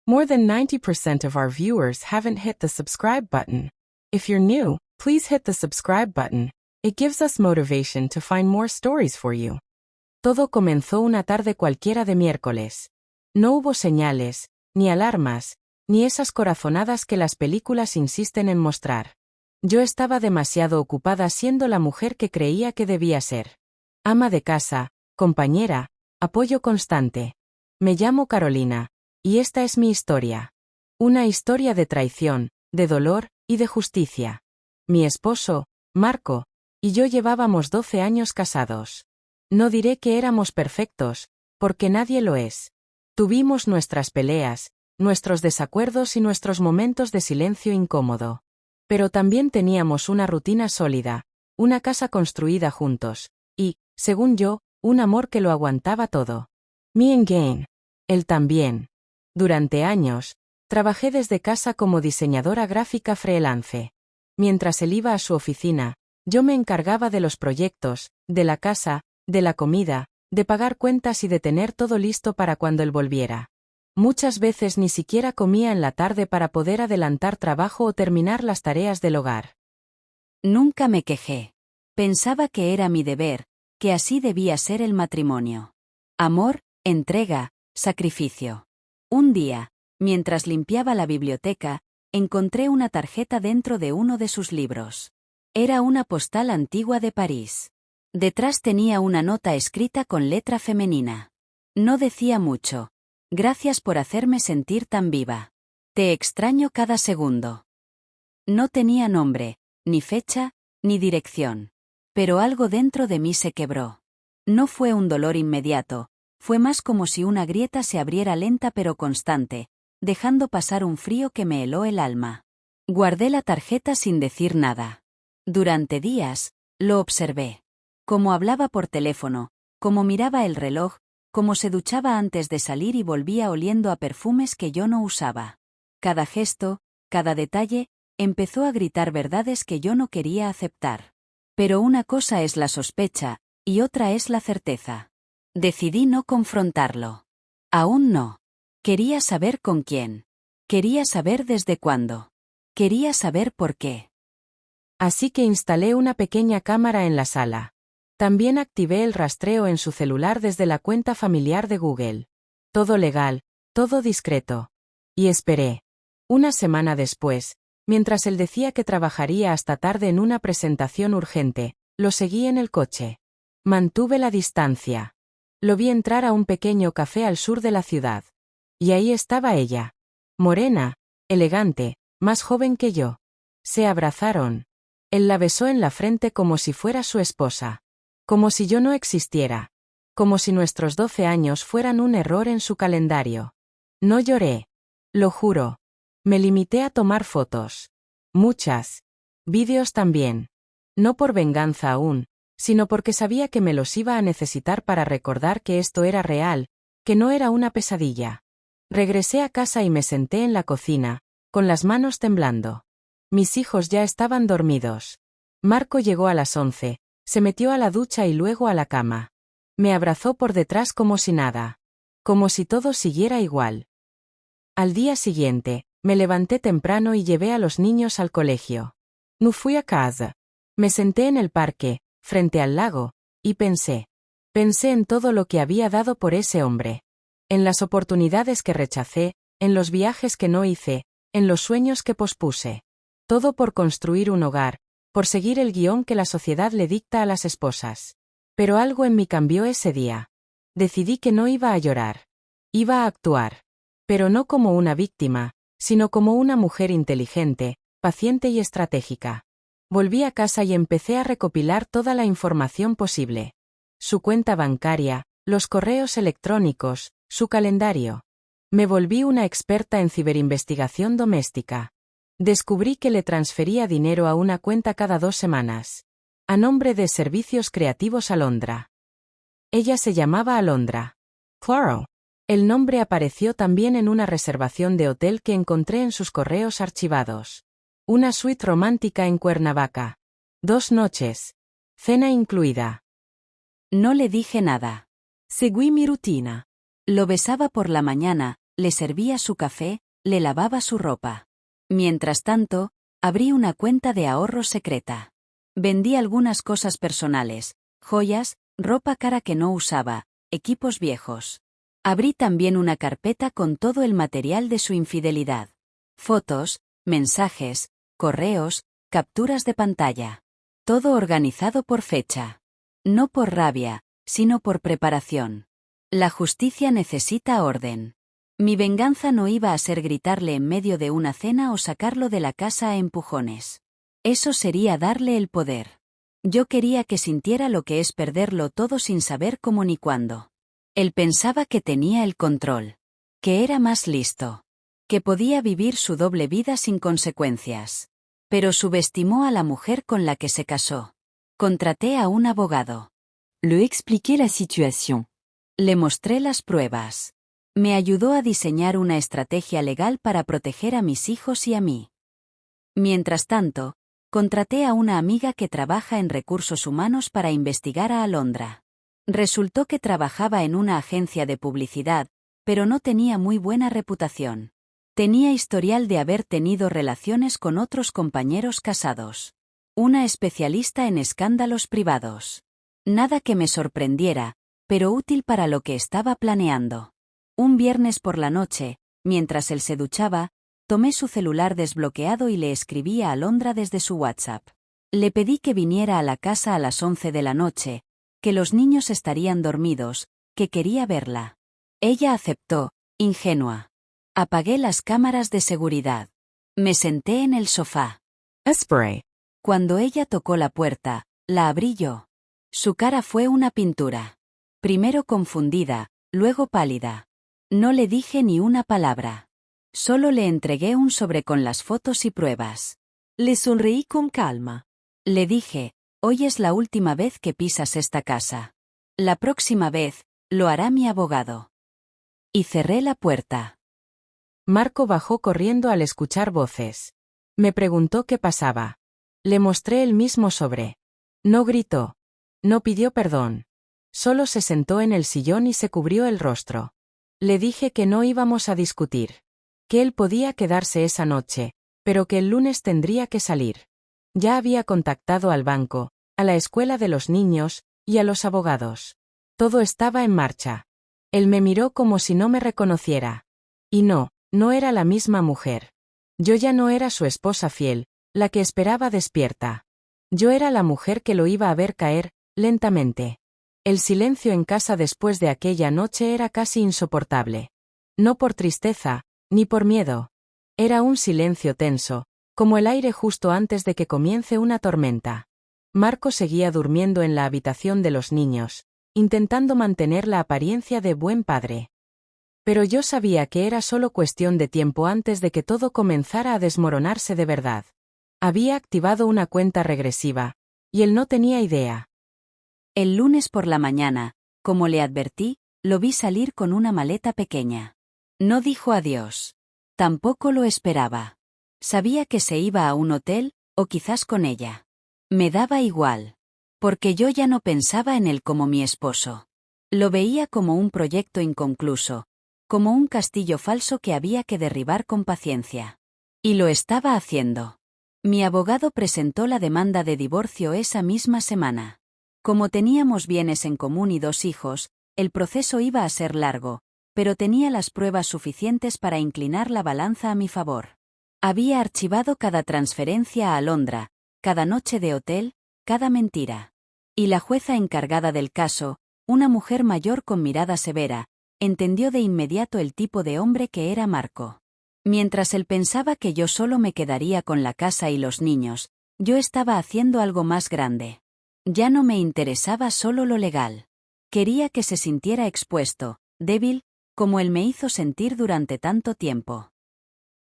More than 90% of our viewers haven't hit the subscribe button. If you're new, please hit the subscribe button. It gives us motivation to find more stories for you. Todo comenzó una tarde cualquiera de miércoles. No hubo señales, ni alarmas, ni esas corazonadas que las películas insisten en mostrar. Yo estaba demasiado ocupada siendo la mujer que creía que debía ser. Ama de casa, compañera, apoyo constante. Me llamo Carolina, y esta es mi historia. Una historia de traición, de dolor y de justicia. Mi esposo, Marco, y yo llevábamos 12 años casados. No diré que éramos perfectos, porque nadie lo es. Tuvimos nuestras peleas, nuestros desacuerdos y nuestros momentos de silencio incómodo. Pero también teníamos una rutina sólida, una casa construida juntos, y, según yo, un amor que lo aguantaba todo. Me and Gain. Él también. Durante años, trabajé desde casa como diseñadora gráfica freelance. Mientras él iba a su oficina, yo me encargaba de los proyectos, de la casa, de la comida, de pagar cuentas y de tener todo listo para cuando él volviera. Muchas veces ni siquiera comía en la tarde para poder adelantar trabajo o terminar las tareas del hogar. Nunca me quejé. Pensaba que era mi deber, que así debía ser el matrimonio. Amor, entrega, sacrificio. Un día, mientras limpiaba la biblioteca, encontré una tarjeta dentro de uno de sus libros. Era una postal antigua de París. Detrás tenía una nota escrita con letra femenina. No decía mucho. Gracias por hacerme sentir tan viva. Te extraño cada segundo. No tenía nombre, ni fecha, ni dirección. Pero algo dentro de mí se quebró. No fue un dolor inmediato, fue más como si una grieta se abriera lenta pero constante, dejando pasar un frío que me heló el alma. Guardé la tarjeta sin decir nada. Durante días, lo observé. Cómo hablaba por teléfono, cómo miraba el reloj, cómo se duchaba antes de salir y volvía oliendo a perfumes que yo no usaba. Cada gesto, cada detalle, empezó a gritar verdades que yo no quería aceptar. Pero una cosa es la sospecha, y otra es la certeza. Decidí no confrontarlo. Aún no. Quería saber con quién. Quería saber desde cuándo. Quería saber por qué. Así que instalé una pequeña cámara en la sala. También activé el rastreo en su celular desde la cuenta familiar de Google. Todo legal, todo discreto. Y esperé. Una semana después, mientras él decía que trabajaría hasta tarde en una presentación urgente, lo seguí en el coche. Mantuve la distancia. Lo vi entrar a un pequeño café al sur de la ciudad. Y ahí estaba ella. Morena, elegante, más joven que yo. Se abrazaron. Él la besó en la frente como si fuera su esposa. Como si yo no existiera. Como si nuestros 12 años fueran un error en su calendario. No lloré. Lo juro. Me limité a tomar fotos. Muchas. Vídeos también. No por venganza aún, sino porque sabía que me los iba a necesitar para recordar que esto era real, que no era una pesadilla. Regresé a casa y me senté en la cocina, con las manos temblando. Mis hijos ya estaban dormidos. Marco llegó a las 11, se metió a la ducha y luego a la cama. Me abrazó por detrás como si nada. Como si todo siguiera igual. Al día siguiente, me levanté temprano y llevé a los niños al colegio. No fui a casa. Me senté en el parque, frente al lago, y pensé. Pensé en todo lo que había dado por ese hombre. En las oportunidades que rechacé, en los viajes que no hice, en los sueños que pospuse. Todo por construir un hogar, por seguir el guión que la sociedad le dicta a las esposas. Pero algo en mí cambió ese día. Decidí que no iba a llorar. Iba a actuar. Pero no como una víctima, sino como una mujer inteligente, paciente y estratégica. Volví a casa y empecé a recopilar toda la información posible. Su cuenta bancaria, los correos electrónicos, su calendario. Me volví una experta en ciberinvestigación doméstica. Descubrí que le transfería dinero a una cuenta cada 2 semanas. A nombre de Servicios Creativos Alondra. Ella se llamaba Alondra. Claro. El nombre apareció también en una reservación de hotel que encontré en sus correos archivados. Una suite romántica en Cuernavaca. 2 noches. Cena incluida. No le dije nada. Seguí mi rutina. Lo besaba por la mañana, le servía su café, le lavaba su ropa. Mientras tanto, abrí una cuenta de ahorros secreta. Vendí algunas cosas personales, joyas, ropa cara que no usaba, equipos viejos. Abrí también una carpeta con todo el material de su infidelidad. Fotos, mensajes, correos, capturas de pantalla. Todo organizado por fecha. No por rabia, sino por preparación. La justicia necesita orden. Mi venganza no iba a ser gritarle en medio de una cena o sacarlo de la casa a empujones. Eso sería darle el poder. Yo quería que sintiera lo que es perderlo todo sin saber cómo ni cuándo. Él pensaba que tenía el control. Que era más listo. Que podía vivir su doble vida sin consecuencias. Pero subestimó a la mujer con la que se casó. Contraté a un abogado. Le expliqué la situation. Le mostré las pruebas. Me ayudó a diseñar una estrategia legal para proteger a mis hijos y a mí. Mientras tanto, contraté a una amiga que trabaja en recursos humanos para investigar a Alondra. Resultó que trabajaba en una agencia de publicidad, pero no tenía muy buena reputación. Tenía historial de haber tenido relaciones con otros compañeros casados. Una especialista en escándalos privados. Nada que me sorprendiera, pero útil para lo que estaba planeando. Un viernes por la noche, mientras él se duchaba, tomé su celular desbloqueado y le escribí a Alondra desde su WhatsApp. Le pedí que viniera a la casa a las 11 de la noche, que los niños estarían dormidos, que quería verla. Ella aceptó, ingenua. Apagué las cámaras de seguridad. Me senté en el sofá. Esperé. Cuando ella tocó la puerta, la abrí yo. Su cara fue una pintura. Primero confundida, luego pálida. No le dije ni una palabra. Solo le entregué un sobre con las fotos y pruebas. Le sonreí con calma. Le dije, hoy es la última vez que pisas esta casa. La próxima vez, lo hará mi abogado. Y cerré la puerta. Marco bajó corriendo al escuchar voces. Me preguntó qué pasaba. Le mostré el mismo sobre. No gritó. No pidió perdón. Solo se sentó en el sillón y se cubrió el rostro. Le dije que no íbamos a discutir. Que él podía quedarse esa noche, pero que el lunes tendría que salir. Ya había contactado al banco, a la escuela de los niños, y a los abogados. Todo estaba en marcha. Él me miró como si no me reconociera. Y no era la misma mujer. Yo ya no era su esposa fiel, la que esperaba despierta. Yo era la mujer que lo iba a ver caer, lentamente. El silencio en casa después de aquella noche era casi insoportable. No por tristeza, ni por miedo. Era un silencio tenso, como el aire justo antes de que comience una tormenta. Marco seguía durmiendo en la habitación de los niños, intentando mantener la apariencia de buen padre. Pero yo sabía que era solo cuestión de tiempo antes de que todo comenzara a desmoronarse de verdad. Había activado una cuenta regresiva, y él no tenía idea. El lunes por la mañana, como le advertí, lo vi salir con una maleta pequeña. No dijo adiós. Tampoco lo esperaba. Sabía que se iba a un hotel, o quizás con ella. Me daba igual. Porque yo ya no pensaba en él como mi esposo. Lo veía como un proyecto inconcluso, como un castillo falso que había que derribar con paciencia. Y lo estaba haciendo. Mi abogado presentó la demanda de divorcio esa misma semana. Como teníamos bienes en común y 2 hijos, el proceso iba a ser largo, pero tenía las pruebas suficientes para inclinar la balanza a mi favor. Había archivado cada transferencia a Alondra, cada noche de hotel, cada mentira. Y la jueza encargada del caso, una mujer mayor con mirada severa, entendió de inmediato el tipo de hombre que era Marco. Mientras él pensaba que yo solo me quedaría con la casa y los niños, yo estaba haciendo algo más grande. Ya no me interesaba solo lo legal. Quería que se sintiera expuesto, débil, como él me hizo sentir durante tanto tiempo.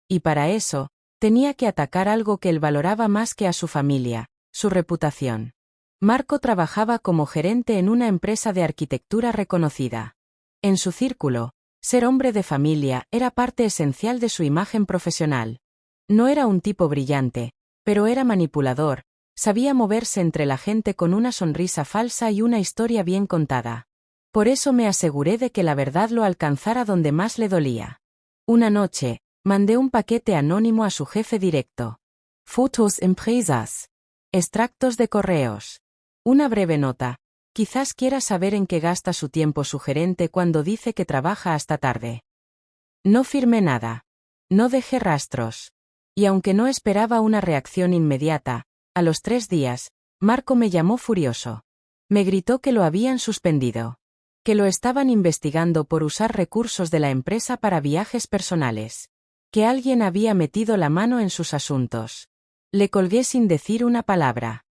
Y para eso, tenía que atacar algo que él valoraba más que a su familia, su reputación. Marco trabajaba como gerente en una empresa de arquitectura reconocida. En su círculo, ser hombre de familia era parte esencial de su imagen profesional. No era un tipo brillante, pero era manipulador, sabía moverse entre la gente con una sonrisa falsa y una historia bien contada. Por eso me aseguré de que la verdad lo alcanzara donde más le dolía. Una noche, mandé un paquete anónimo a su jefe directo. Fotos impresas. Extractos de correos. Una breve nota. Quizás quiera saber en qué gasta su tiempo su gerente cuando dice que trabaja hasta tarde. No firmé nada. No dejé rastros. Y aunque no esperaba una reacción inmediata, a los 3 días, Marco me llamó furioso. Me gritó que lo habían suspendido. Que lo estaban investigando por usar recursos de la empresa para viajes personales. Que alguien había metido la mano en sus asuntos. Le colgué sin decir una palabra.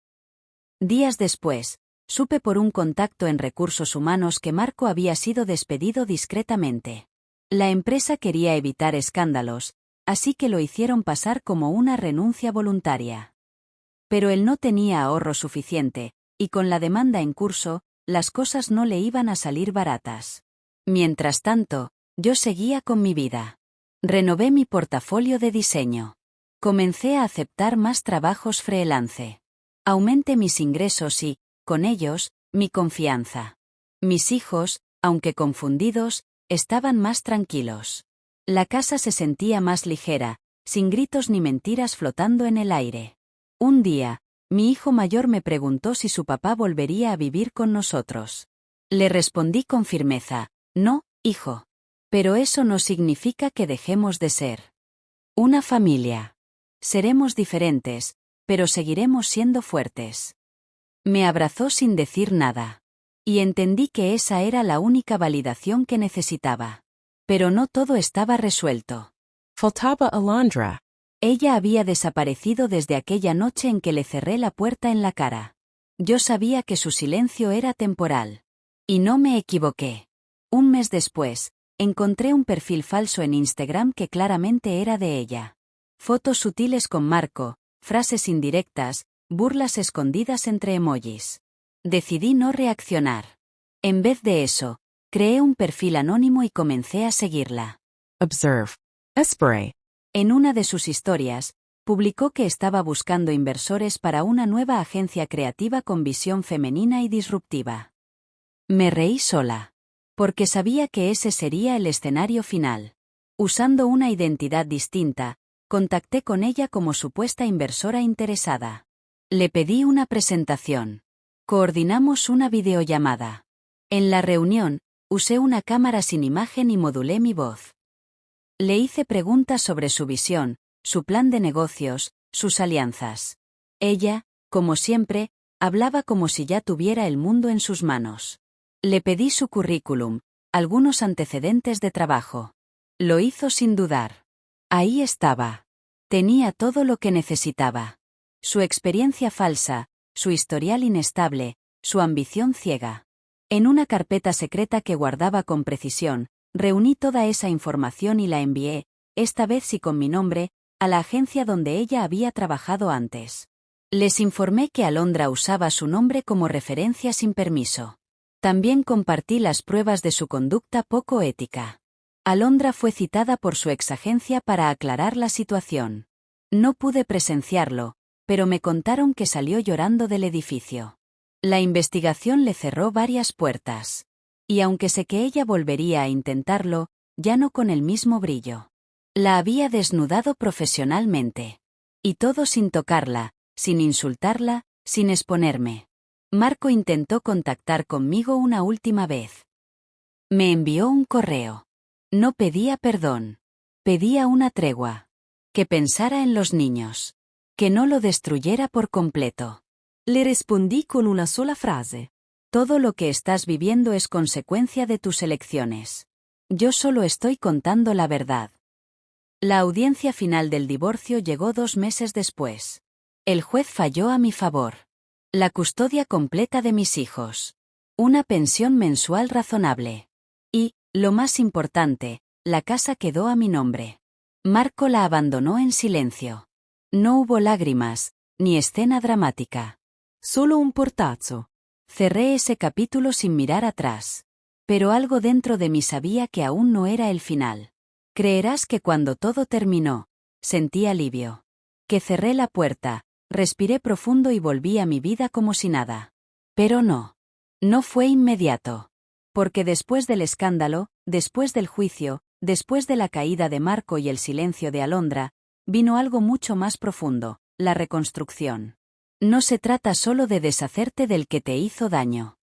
Días después, supe por un contacto en recursos humanos que Marco había sido despedido discretamente. La empresa quería evitar escándalos, así que lo hicieron pasar como una renuncia voluntaria. Pero él no tenía ahorro suficiente, y con la demanda en curso, las cosas no le iban a salir baratas. Mientras tanto, yo seguía con mi vida. Renové mi portafolio de diseño. Comencé a aceptar más trabajos freelance. Aumenté mis ingresos y, con ellos, mi confianza. Mis hijos, aunque confundidos, estaban más tranquilos. La casa se sentía más ligera, sin gritos ni mentiras flotando en el aire. Un día, mi hijo mayor me preguntó si su papá volvería a vivir con nosotros. Le respondí con firmeza, no, hijo. Pero eso no significa que dejemos de ser una familia. Seremos diferentes, pero seguiremos siendo fuertes. Me abrazó sin decir nada. Y entendí que esa era la única validación que necesitaba. Pero no todo estaba resuelto. Faltaba Alondra. Ella había desaparecido desde aquella noche en que le cerré la puerta en la cara. Yo sabía que su silencio era temporal. Y no me equivoqué. Un mes después, encontré un perfil falso en Instagram que claramente era de ella. Fotos sutiles con Marco, frases indirectas, burlas escondidas entre emojis. Decidí no reaccionar. En vez de eso, creé un perfil anónimo y comencé a seguirla. Observe. Espere. En una de sus historias, publicó que estaba buscando inversores para una nueva agencia creativa con visión femenina y disruptiva. Me reí sola. Porque sabía que ese sería el escenario final. Usando una identidad distinta, contacté con ella como supuesta inversora interesada. Le pedí una presentación. Coordinamos una videollamada. En la reunión, usé una cámara sin imagen y modulé mi voz. Le hice preguntas sobre su visión, su plan de negocios, sus alianzas. Ella, como siempre, hablaba como si ya tuviera el mundo en sus manos. Le pedí su currículum, algunos antecedentes de trabajo. Lo hizo sin dudar. Ahí estaba. Tenía todo lo que necesitaba. Su experiencia falsa, su historial inestable, su ambición ciega. En una carpeta secreta que guardaba con precisión, reuní toda esa información y la envié, esta vez sí con mi nombre, a la agencia donde ella había trabajado antes. Les informé que Alondra usaba su nombre como referencia sin permiso. También compartí las pruebas de su conducta poco ética. Alondra fue citada por su exagencia para aclarar la situación. No pude presenciarlo, pero me contaron que salió llorando del edificio. La investigación le cerró varias puertas. Y aunque sé que ella volvería a intentarlo, ya no con el mismo brillo. La había desnudado profesionalmente. Y todo sin tocarla, sin insultarla, sin exponerme. Marco intentó contactar conmigo una última vez. Me envió un correo. No pedía perdón. Pedía una tregua. Que pensara en los niños. Que no lo destruyera por completo. Le respondí con una sola frase. Todo lo que estás viviendo es consecuencia de tus elecciones. Yo solo estoy contando la verdad. La audiencia final del divorcio llegó 2 meses después. El juez falló a mi favor. La custodia completa de mis hijos. Una pensión mensual razonable. Y, lo más importante, la casa quedó a mi nombre. Marco la abandonó en silencio. No hubo lágrimas, ni escena dramática. Solo un portazo. Cerré ese capítulo sin mirar atrás. Pero algo dentro de mí sabía que aún no era el final. Creerás que cuando todo terminó, sentí alivio. Que cerré la puerta, respiré profundo y volví a mi vida como si nada. Pero no. No fue inmediato. Porque después del escándalo, después del juicio, Después de la caída de Marco y el silencio de Alondra, vino algo mucho más profundo, la reconstrucción. No se trata solo de deshacerte del que te hizo daño.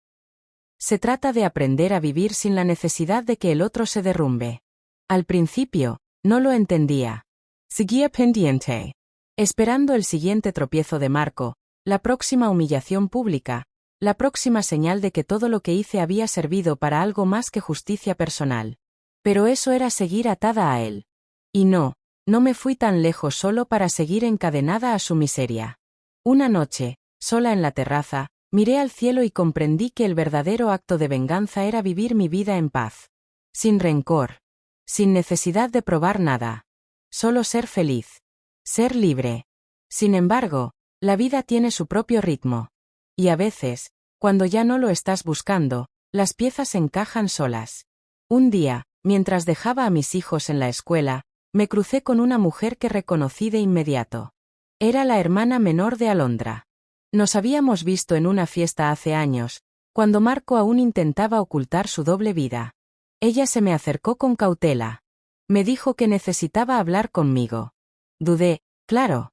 Se trata de aprender a vivir sin la necesidad de que el otro se derrumbe. Al principio, no lo entendía. Seguía pendiente, esperando el siguiente tropiezo de Marco, la próxima humillación pública, la próxima señal de que todo lo que hice había servido para algo más que justicia personal. Pero eso era seguir atada a él. Y no me fui tan lejos solo para seguir encadenada a su miseria. Una noche, sola en la terraza, miré al cielo y comprendí que el verdadero acto de venganza era vivir mi vida en paz. Sin rencor. Sin necesidad de probar nada. Solo ser feliz. Ser libre. Sin embargo, la vida tiene su propio ritmo. Y a veces, cuando ya no lo estás buscando, las piezas encajan solas. Un día, mientras dejaba a mis hijos en la escuela, me crucé con una mujer que reconocí de inmediato. Era la hermana menor de Alondra. Nos habíamos visto en una fiesta hace años, cuando Marco aún intentaba ocultar su doble vida. Ella se me acercó con cautela. Me dijo que necesitaba hablar conmigo. Dudé, claro.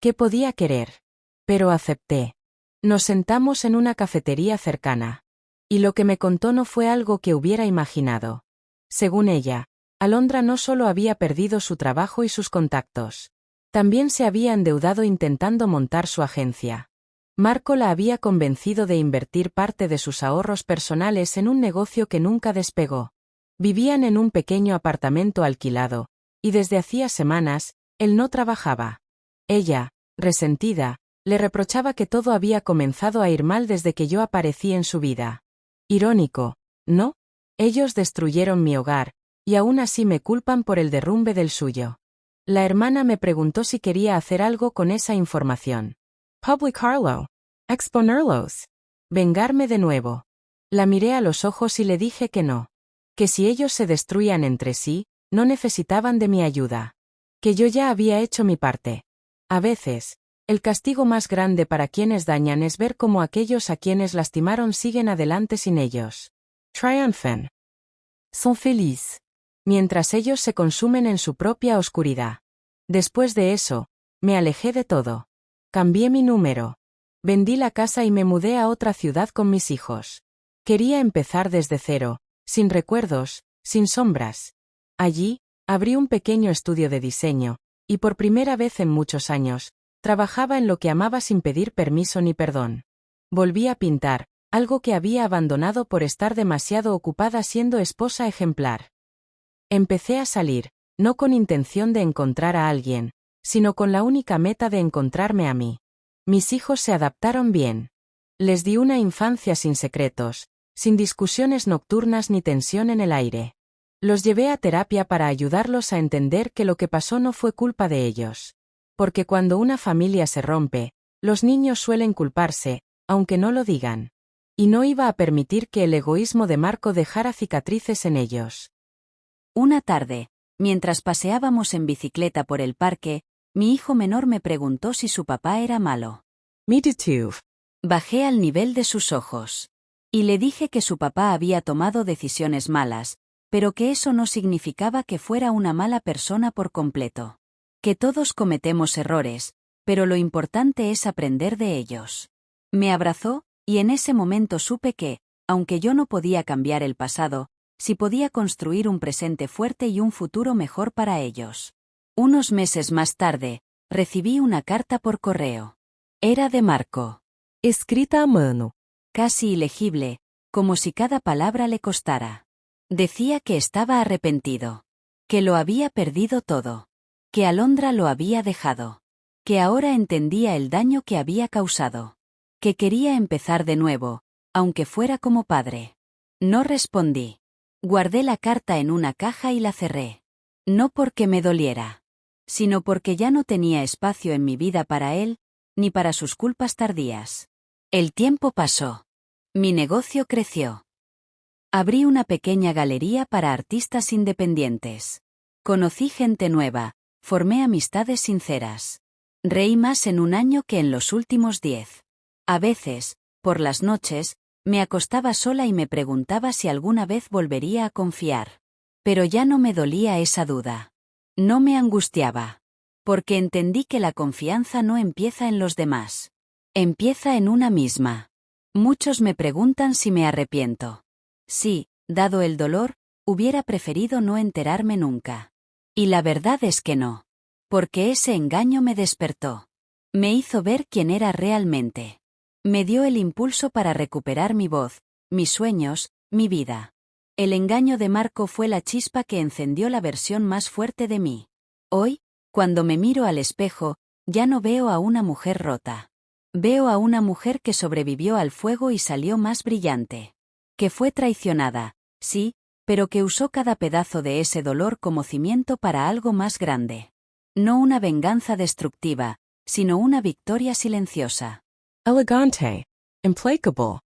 ¿Qué podía querer? Pero acepté. Nos sentamos en una cafetería cercana. Y lo que me contó no fue algo que hubiera imaginado. Según ella, Alondra no solo había perdido su trabajo y sus contactos. También se había endeudado intentando montar su agencia. Marco la había convencido de invertir parte de sus ahorros personales en un negocio que nunca despegó. Vivían en un pequeño apartamento alquilado, y desde hacía semanas, él no trabajaba. Ella, resentida, le reprochaba que todo había comenzado a ir mal desde que yo aparecí en su vida. Irónico, ¿no? Ellos destruyeron mi hogar, y aún así me culpan por el derrumbe del suyo. La hermana me preguntó si quería hacer algo con esa información. Publicarlo. Exponerlos. Vengarme de nuevo. La miré a los ojos y le dije que no. Que si ellos se destruían entre sí, no necesitaban de mi ayuda. Que yo ya había hecho mi parte. A veces, el castigo más grande para quienes dañan es ver cómo aquellos a quienes lastimaron siguen adelante sin ellos. Triunfan. Son felices. Mientras ellos se consumen en su propia oscuridad. Después de eso, me alejé de todo. Cambié mi número. Vendí la casa y me mudé a otra ciudad con mis hijos. Quería empezar desde cero, sin recuerdos, sin sombras. Allí, abrí un pequeño estudio de diseño, y por primera vez en muchos años, trabajaba en lo que amaba sin pedir permiso ni perdón. Volví a pintar, algo que había abandonado por estar demasiado ocupada siendo esposa ejemplar. Empecé a salir, no con intención de encontrar a alguien, sino con la única meta de encontrarme a mí. Mis hijos se adaptaron bien. Les di una infancia sin secretos, sin discusiones nocturnas ni tensión en el aire. Los llevé a terapia para ayudarlos a entender que lo que pasó no fue culpa de ellos. Porque cuando una familia se rompe, los niños suelen culparse, aunque no lo digan. Y no iba a permitir que el egoísmo de Marco dejara cicatrices en ellos. Una tarde, mientras paseábamos en bicicleta por el parque, mi hijo menor me preguntó si su papá era malo. Me too. Bajé al nivel de sus ojos. Y le dije que su papá había tomado decisiones malas, pero que eso no significaba que fuera una mala persona por completo. Que todos cometemos errores, pero lo importante es aprender de ellos. Me abrazó, y en ese momento supe que, aunque yo no podía cambiar el pasado, sí podía construir un presente fuerte y un futuro mejor para ellos. Unos meses más tarde, recibí una carta por correo. Era de Marco. Escrita a mano. Casi ilegible, como si cada palabra le costara. Decía que estaba arrepentido. Que lo había perdido todo. Que Alondra lo había dejado. Que ahora entendía el daño que había causado. Que quería empezar de nuevo, aunque fuera como padre. No respondí. Guardé la carta en una caja y la cerré. No porque me doliera, sino porque ya no tenía espacio en mi vida para él, ni para sus culpas tardías. El tiempo pasó. Mi negocio creció. Abrí una pequeña galería para artistas independientes. Conocí gente nueva, formé amistades sinceras. Reí más en un año que en los últimos 10. A veces, por las noches, me acostaba sola y me preguntaba si alguna vez volvería a confiar. Pero ya no me dolía esa duda. No me angustiaba. Porque entendí que la confianza no empieza en los demás. Empieza en una misma. Muchos me preguntan si me arrepiento. Sí, dado el dolor, hubiera preferido no enterarme nunca. Y la verdad es que no. Porque ese engaño me despertó. Me hizo ver quién era realmente. Me dio el impulso para recuperar mi voz, mis sueños, mi vida. El engaño de Marco fue la chispa que encendió la versión más fuerte de mí. Hoy, cuando me miro al espejo, ya no veo a una mujer rota. Veo a una mujer que sobrevivió al fuego y salió más brillante. Que fue traicionada, sí, pero que usó cada pedazo de ese dolor como cimiento para algo más grande. No una venganza destructiva, sino una victoria silenciosa. Elegante. Implacable.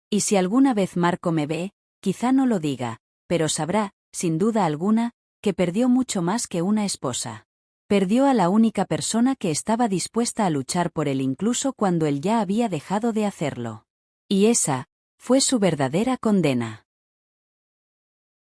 Y si alguna vez Marco me ve, quizá no lo diga, pero sabrá, sin duda alguna, que perdió mucho más que una esposa. Perdió a la única persona que estaba dispuesta a luchar por él incluso cuando él ya había dejado de hacerlo. Y esa fue su verdadera condena.